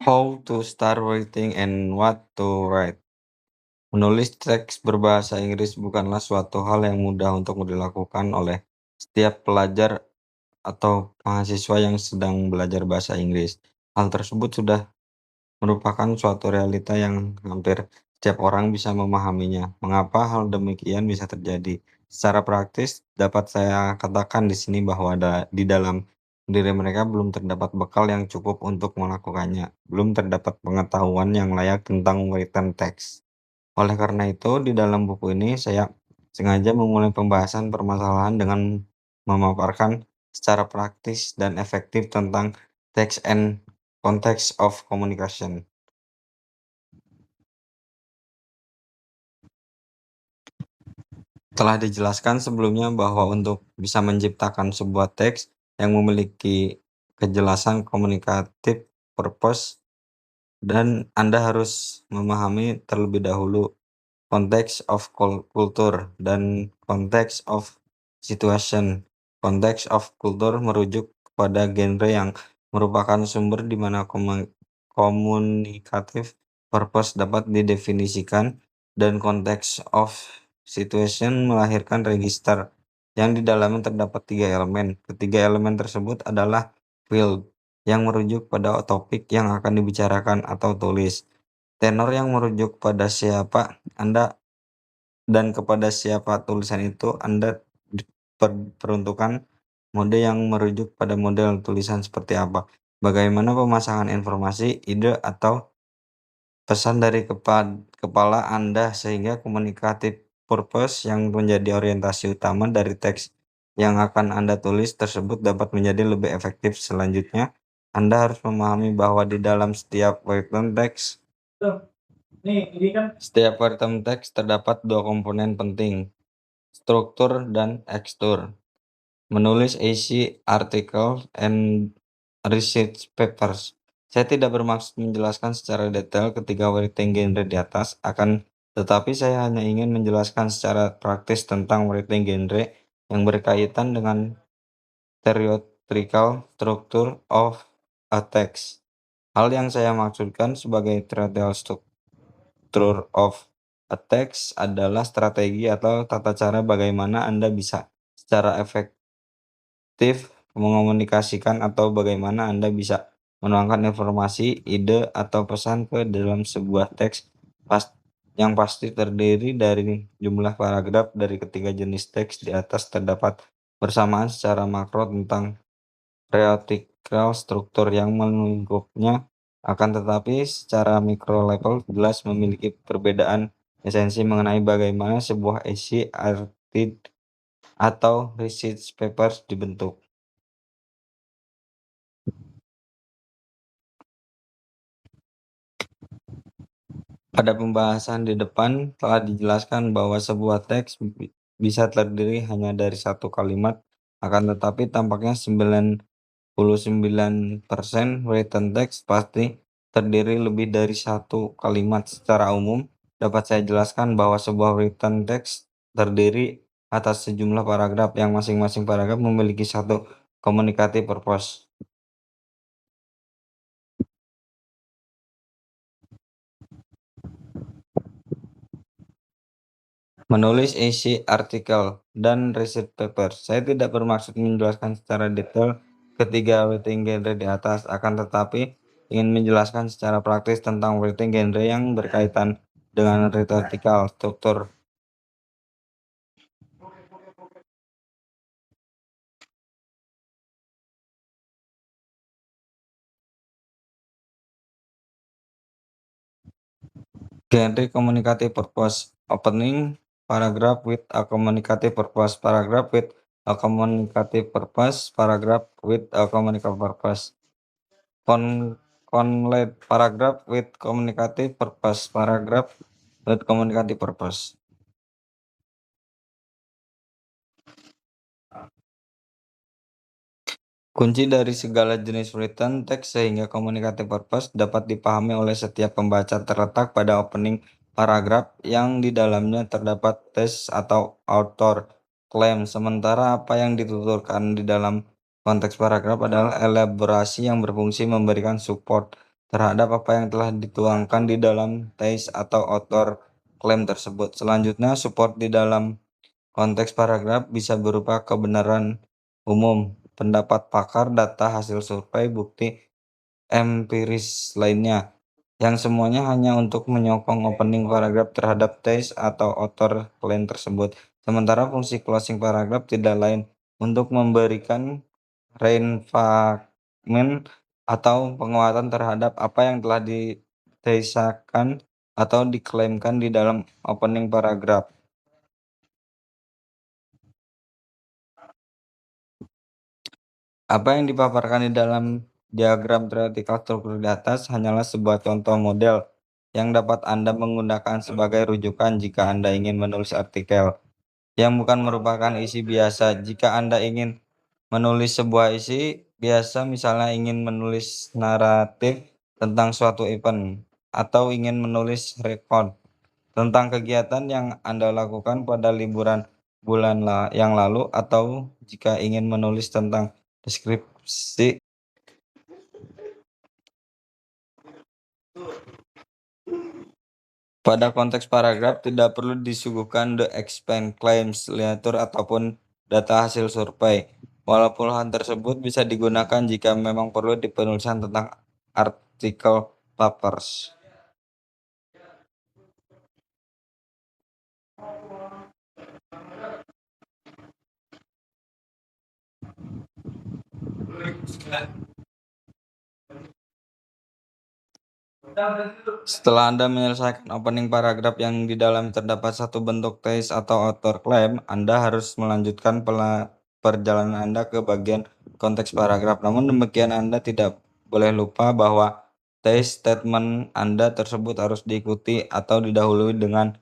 How to start writing and what to write. Menulis teks berbahasa Inggris bukanlah suatu hal yang mudah untuk dilakukan oleh setiap pelajar atau mahasiswa yang sedang belajar bahasa Inggris. Hal tersebut sudah merupakan suatu realita yang hampir setiap orang bisa memahaminya. Mengapa hal demikian bisa terjadi? Secara praktis, dapat saya katakan di sini bahwa di dalam diri mereka belum terdapat bekal yang cukup untuk melakukannya. Belum terdapat pengetahuan yang layak tentang written text. Oleh karena itu, di dalam buku ini saya sengaja memulai pembahasan permasalahan dengan memaparkan secara praktis dan efektif tentang text and context of communication. Telah dijelaskan sebelumnya bahwa untuk bisa menciptakan sebuah teks yang memiliki kejelasan komunikatif purpose dan Anda harus memahami terlebih dahulu konteks of culture dan konteks of situation. Konteks of culture merujuk kepada genre yang merupakan sumber di mana komunikatif purpose dapat didefinisikan, dan konteks of situation melahirkan register yang di dalamnya terdapat tiga elemen. Ketiga elemen tersebut adalah field yang merujuk pada topik yang akan dibicarakan atau tulis, tenor yang merujuk pada siapa Anda dan kepada siapa tulisan itu Anda peruntukan, mode yang merujuk pada model tulisan seperti apa, bagaimana pemasangan informasi, ide, atau pesan dari kepala Anda, sehingga communicative purpose yang menjadi orientasi utama dari teks yang akan Anda tulis tersebut dapat menjadi lebih efektif. Selanjutnya, Anda harus memahami bahwa di dalam setiap written text terdapat dua komponen penting, struktur dan tekstur. Menulis isi artikel and research papers. Saya tidak bermaksud menjelaskan secara detail ketiga writing genre di atas, akan tetapi saya hanya ingin menjelaskan secara praktis tentang writing genre yang berkaitan dengan theoretical structure of a text. Hal yang saya maksudkan sebagai theoretical structure of a text adalah strategi atau tata cara bagaimana Anda bisa secara efektif mengomunikasikan atau bagaimana Anda bisa menuangkan informasi, ide, atau pesan ke dalam sebuah teks yang pasti terdiri dari jumlah paragraf. Dari ketiga jenis teks di atas terdapat persamaan secara makro tentang theoretical struktur yang melingkupnya, akan tetapi secara mikro level jelas memiliki perbedaan esensi mengenai bagaimana sebuah isi arti atau research papers dibentuk. Pada pembahasan di depan telah dijelaskan bahwa sebuah teks bisa terdiri hanya dari satu kalimat, akan tetapi tampaknya 99% written text pasti terdiri lebih dari satu kalimat. Secara umum, dapat saya jelaskan bahwa sebuah written text terdiri atas sejumlah paragraf yang masing-masing paragraf memiliki satu communicative purpose. Menulis isi artikel dan research paper. Saya tidak bermaksud menjelaskan secara detail ketiga writing genre di atas, akan tetapi ingin menjelaskan secara praktis tentang writing genre yang berkaitan dengan rhetorical struktur. Genre communicative purpose. Opening paragraph with a communicative purpose. Paragraph with a communicative purpose. Paragraph with a communicative purpose. Conlet paragraph with communicative purpose. Paragraph with communicative purpose. Kunci dari segala jenis written text sehingga communicative purpose dapat dipahami oleh setiap pembaca terletak pada opening paragraf yang di dalamnya terdapat teks atau author claim, sementara apa yang dituturkan di dalam konteks paragraf adalah elaborasi yang berfungsi memberikan support terhadap apa yang telah dituangkan di dalam tesis atau author klaim tersebut. Selanjutnya, support di dalam konteks paragraf bisa berupa kebenaran umum, pendapat pakar, data hasil survei, bukti empiris lainnya, yang semuanya hanya untuk menyokong opening paragraf terhadap tesis atau author klaim tersebut. Sementara fungsi closing paragraf tidak lain untuk memberikan reinforcement atau penguatan terhadap apa yang telah ditesiskan atau diklaimkan di dalam opening paragraf. Apa yang dipaparkan di dalam diagram teoretikal struktur di atas hanyalah sebuah contoh model yang dapat Anda menggunakan sebagai rujukan jika Anda ingin menulis artikel yang bukan merupakan isi biasa. Jika Anda ingin menulis sebuah isi biasa, misalnya ingin menulis naratif tentang suatu event atau ingin menulis rekod tentang kegiatan yang Anda lakukan pada liburan bulan yang lalu, atau jika ingin menulis tentang deskripsi pada konteks paragraf, tidak perlu disuguhkan the explain claims, literatur ataupun data hasil survei. Walaupun hal tersebut bisa digunakan jika memang perlu di penulisan tentang artikel papers. Setelah Anda menyelesaikan opening paragraf yang di dalam terdapat satu bentuk tesis atau author claim, Anda harus melanjutkan perjalanan Anda ke bagian konteks paragraf. Namun demikian, Anda tidak boleh lupa bahwa tesis statement Anda tersebut harus diikuti atau didahului dengan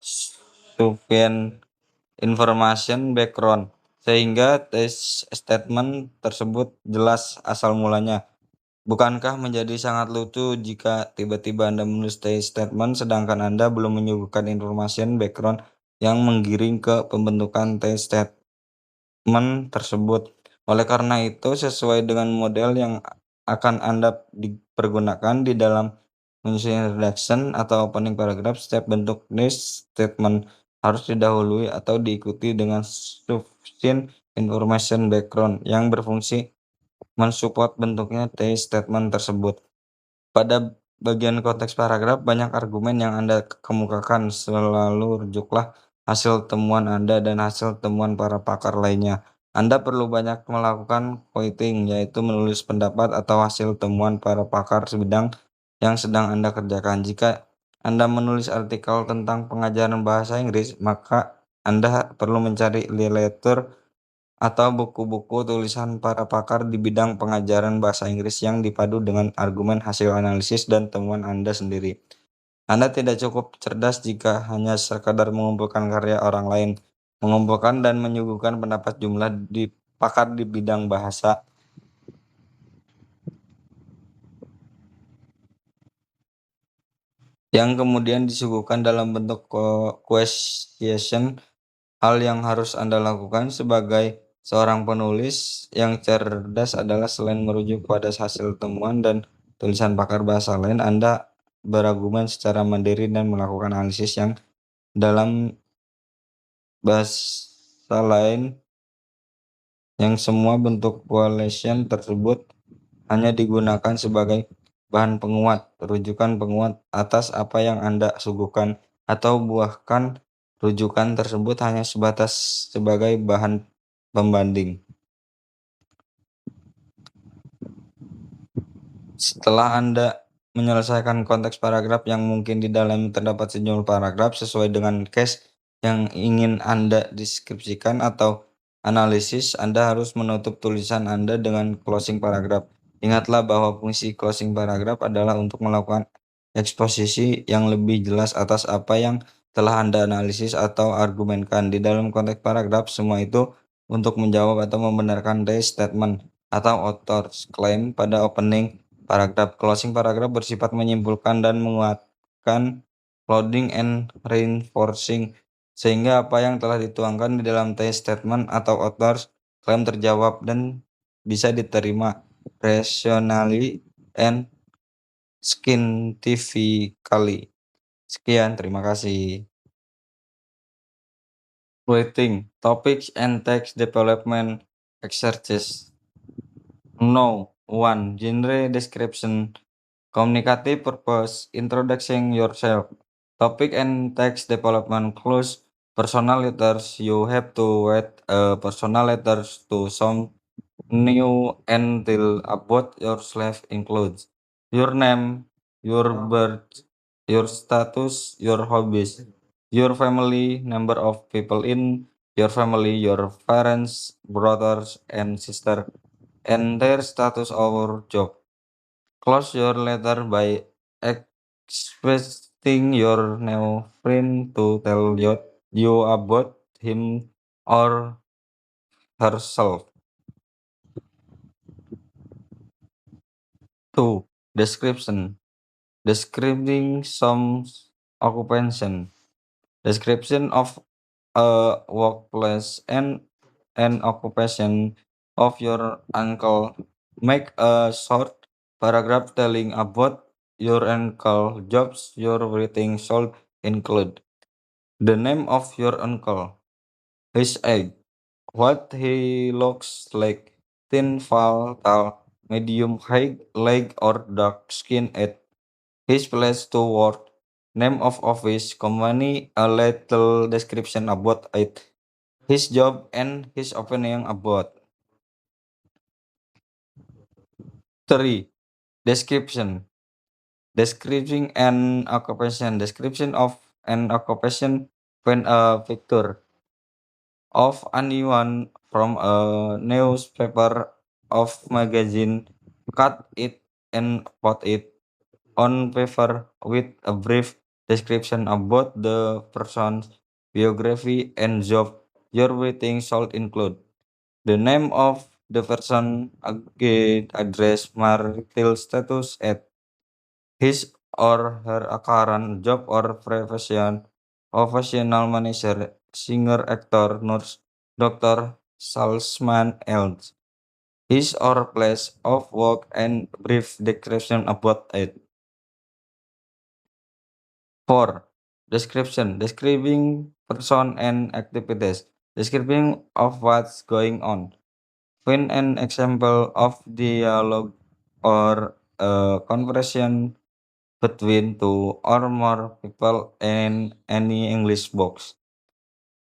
sufficient information background, sehingga tesis statement tersebut jelas asal mulanya. Bukankah menjadi sangat lucu jika tiba-tiba Anda menulis tesis statement sedangkan Anda belum menyuguhkan information background yang menggiring ke pembentukan tesis statement tersebut? Oleh karena itu, sesuai dengan model yang akan Anda dipergunakan di dalam menyusun introduction atau opening paragraph, setiap bentuk tesis statement harus didahului atau diikuti dengan sufficient information background yang berfungsi mensupport bentuknya tesis statement tersebut. Pada bagian konteks paragraf, banyak argumen yang Anda kemukakan. Selalu rujuklah hasil temuan Anda dan hasil temuan para pakar lainnya. Anda perlu banyak melakukan quoting, yaitu menulis pendapat atau hasil temuan para pakar sebidang yang sedang Anda kerjakan. Jika Anda menulis artikel tentang pengajaran bahasa Inggris, maka Anda perlu mencari literatur atau buku-buku tulisan para pakar di bidang pengajaran bahasa Inggris yang dipadu dengan argumen hasil analisis dan temuan Anda sendiri. Anda tidak cukup cerdas jika hanya sekadar mengumpulkan karya orang lain, mengumpulkan dan menyuguhkan pendapat jumlah di pakar di bidang bahasa yang kemudian disuguhkan dalam bentuk question. Hal yang harus Anda lakukan sebagai seorang penulis yang cerdas adalah selain merujuk pada hasil temuan dan tulisan pakar bahasa lain, Anda berargumen secara mandiri dan melakukan analisis yang dalam bahasa lain, yang semua bentuk quotation tersebut hanya digunakan sebagai bahan penguat, rujukan penguat atas apa yang Anda suguhkan, atau bahkan rujukan tersebut hanya sebatas sebagai bahan pembanding. Setelah Anda menyelesaikan konteks paragraf yang mungkin di dalam terdapat sejumlah paragraf sesuai dengan case yang ingin Anda deskripsikan atau analisis, Anda harus menutup tulisan Anda dengan closing paragraf. Ingatlah bahwa fungsi closing paragraf adalah untuk melakukan eksposisi yang lebih jelas atas apa yang telah Anda analisis atau argumenkan. Di dalam konteks paragraf, semua itu untuk menjawab atau membenarkan tesis statement atau author's claim pada opening paragraf. Closing paragraf bersifat menyimpulkan dan menguatkan, clouding and reinforcing, sehingga apa yang telah dituangkan di dalam tesis statement atau author's claim terjawab dan bisa diterima rationally and scientifically. Sekian, terima kasih. Writing, topics and text development exercises. No. 1. Genre description. Communicative purpose. Introducing yourself. Topic and text development clues. Personal letters. You have to write personal letters to some new until about yourself includes your name, your birth, your status, your hobbies, your family, number of people in your family, your parents, brothers and sister, and their status or job. Close your letter by expressing your new friend to tell you about him or herself. 2. Description. Describing some occupation. Description of a workplace and an occupation of your uncle. Make a short paragraph telling about your uncle jobs your writing should include. The name of your uncle, his age, what he looks like, thin, tall, medium height, leg or dark skin, age, his place to work, name of office, company, a little description about it, his job, and his opinion about. 3. Description. Describing an occupation. Description of an occupation when a picture of anyone from a newspaper of magazine cut it and put it on paper with a brief description about the person's biography and job. Your writing should include the name of the person, address, marital status, at his or her current job or profession, professional manager, singer, actor, nurse, doctor, salesman, else, his or place of work, and brief description about it. 4. Description. Describing person and activities. Describing of what's going on. When an example of dialogue or a conversation between two or more people in any English box.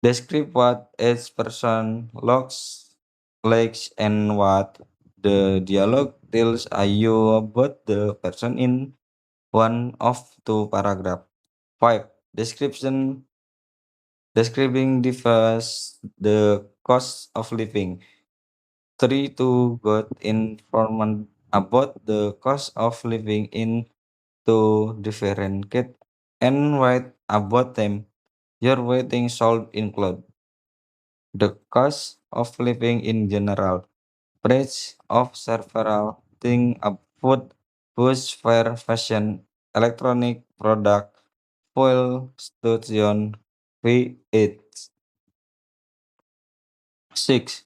Describe what each person looks like and what the dialogue tells you about the person in one of two paragraph. 5. Description. Describing the cost of living. 3. To get information about the cost of living in two different kit and write about them. Your waiting should include the cost of living in general, price of several things, food, bus fare, fashion, electronic product, fuel station, fee, eats. 6.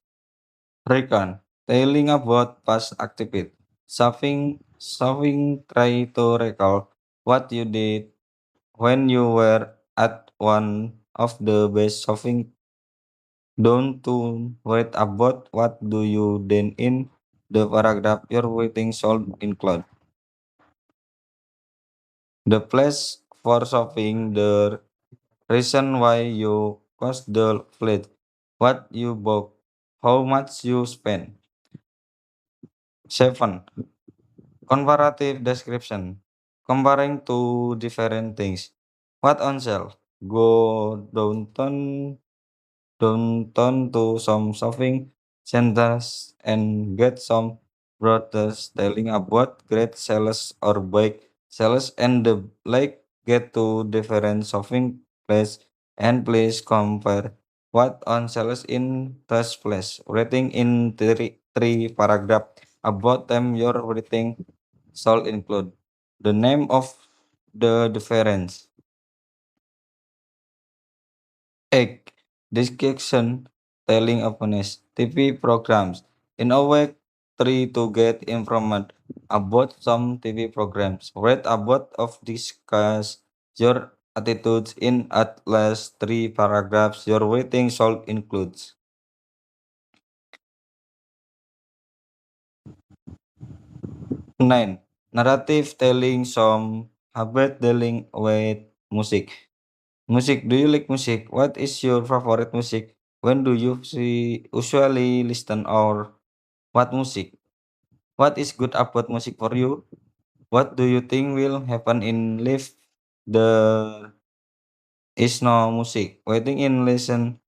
Recon. Telling about past activity. Solving try to recall what you did when you were at one of the best shopping. Don't to write about what do you then in the paragraph your waiting should include the place for shopping, the reason why you cost the flight, what you bought, how much you spent. 7. Comparative description. Comparing two different things. What on sale? Go downtown to some shopping centers and get some brochures telling about great sales or bike sales and the like. Get to different shopping place and please compare what on sales in this place. Rating in three paragraph about them. Your rating shall include the name of the difference. 8. Description telling openness. TV programs. In a way, 3 to get informed about some TV programs. Read about of discuss your attitudes in at least 3 paragraphs. Your waiting should includes 9. Narrative telling some habit dealing with music. Music. Do you like music? What is your favorite music? When do you usually listen or what music? What is good about music for you? What do you think will happen in life? There is no music. Waiting in listen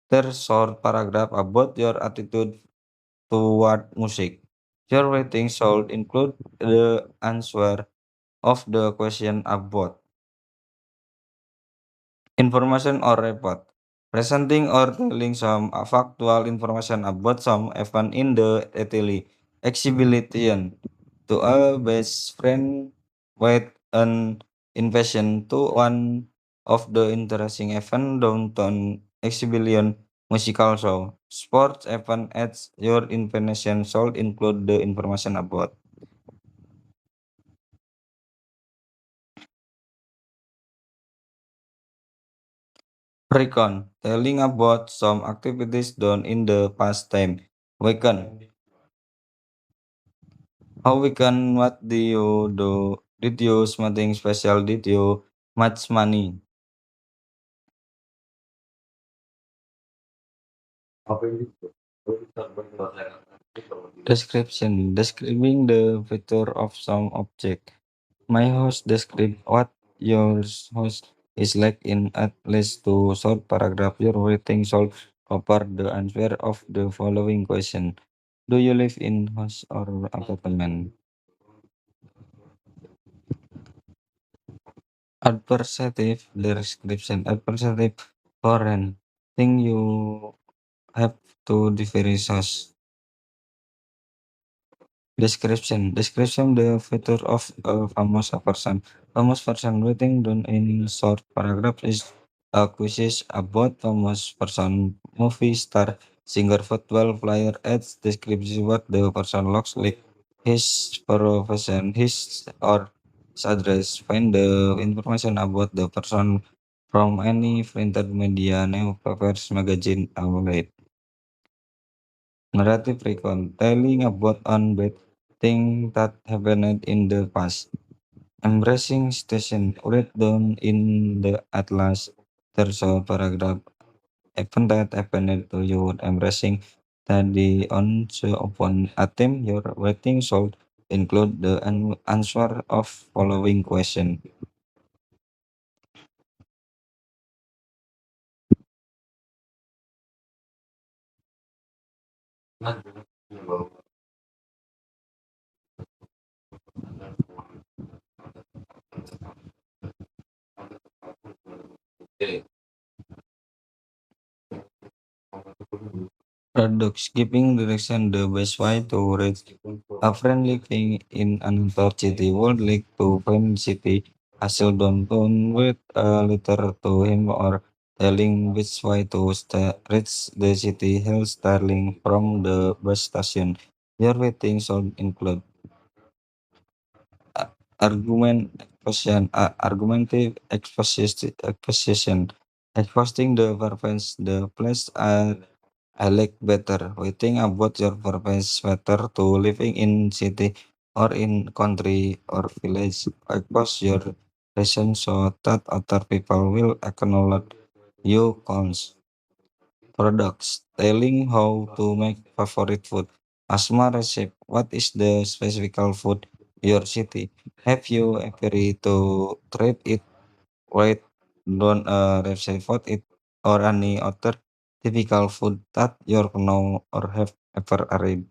there short paragraph about your attitude toward music. Your writing should include the answer of the question about information or report. Presenting or telling some factual information about some event in the daily exhibition to a best friend with an invitation to one of the interesting event downtown exhibition musical show. Sports event as your information should include the information about. Recon, telling about some activities done in the past time. Weekend, how weekend, what do you do? Did you something special? Did you much money? Description, describing the feature of some object. My host describe what your house is like in at least two short paragraph. Your writing should cover the answer of the following question. Do you live in house or apartment? Adversative description. Adversative foreign. Thing you have to differentiate. Description the feature of a famous person. Famous person writing down in short paragraph is a quizzes about famous person, movie star, singer, football player. Adds description what the person looks like, his profession, his or his address. Find the information about the person from any printed media, newspapers, magazine, outlet. Narrative recon, telling about an bad thing that happened in the past. Embracing station, read down in the atlas. There's a paragraph. Event that happened to you. Embracing study on the open attempt. Your writing should include the answer of following question. Paradox, giving direction the best way to reach a friend living in another city would like to find city hasil downtown with a letter to him or telling which way to reach the city hill starting from the bus station. Your waiting should include argument argumentative exposition, exposing the purpose, the place I like better. Waiting about your purpose better to living in city or in country or village. Expose your reason so that other people will acknowledge you cons. Products. Telling how to make favorite food. Asma recipe. What is the specific food your city? Have you ever to try it? Write down a recipe for it or any other typical food that you know or have ever read.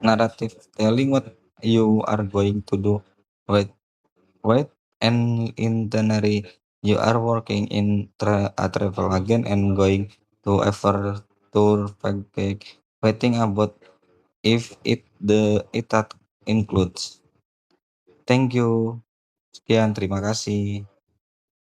Narrative. Telling what you are going to do. Wait, wait. And itinerary. You are working in a travel again and going to ever tour package. Waiting about if it that includes. Thank you. Sekian, terima kasih.